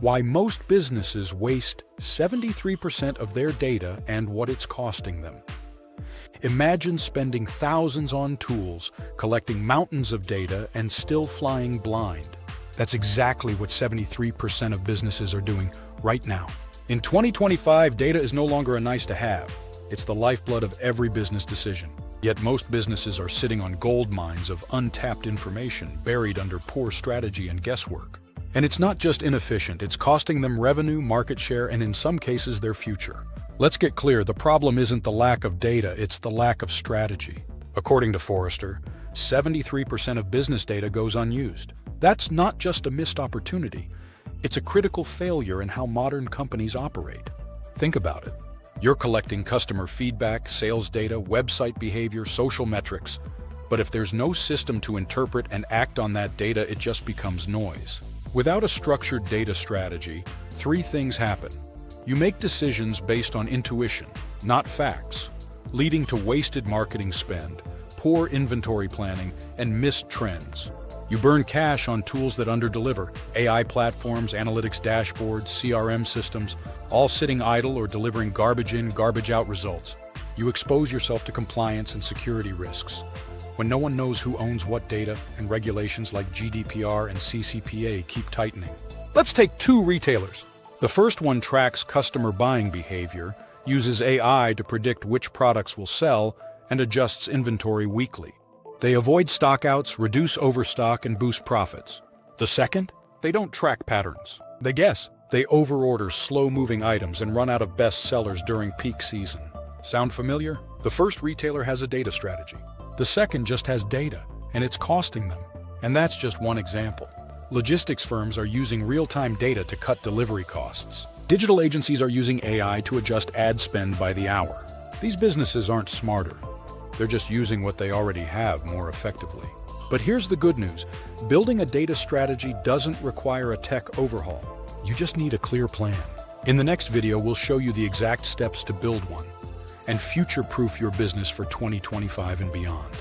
Why most businesses waste 73% of their data and what it's costing them. Imagine spending thousands on tools, collecting mountains of data, and still flying blind. That's exactly what 73% of businesses are doing right now. In 2025, data is no longer a nice-to-have. It's the lifeblood of every business decision. Yet most businesses are sitting on gold mines of untapped information buried under poor strategy and guesswork. And it's not just inefficient, it's costing them revenue, market share, and in some cases their future. Let's get clear, the problem isn't the lack of data, it's the lack of strategy. According to Forrester, 73% of business data goes unused. That's not just a missed opportunity, it's a critical failure in how modern companies operate. Think about it. You're collecting customer feedback, sales data, website behavior, social metrics. But if there's no system to interpret and act on that data, it just becomes noise. Without a structured data strategy, three things happen. You make decisions based on intuition, not facts, leading to wasted marketing spend, poor inventory planning, and missed trends. You burn cash on tools that underdeliver, AI platforms, analytics dashboards, CRM systems, all sitting idle or delivering garbage in, garbage out results. You expose yourself to compliance and security risks. When no one knows who owns what data and regulations like GDPR and CCPA keep tightening. Let's take two retailers. The first one tracks customer buying behavior, uses AI to predict which products will sell, and adjusts inventory weekly. They avoid stockouts, reduce overstock, and boost profits. The second? They don't track patterns. They guess. They overorder slow-moving items and run out of best sellers during peak season. Sound familiar? The first retailer has a data strategy. The second just has data, and it's costing them. And that's just one example. Logistics firms are using real-time data to cut delivery costs. Digital agencies are using AI to adjust ad spend by the hour. These businesses aren't smarter. They're just using what they already have more effectively. But here's the good news. Building a data strategy doesn't require a tech overhaul. You just need a clear plan. In the next video, we'll show you the exact steps to build one and future-proof your business for 2025 and beyond.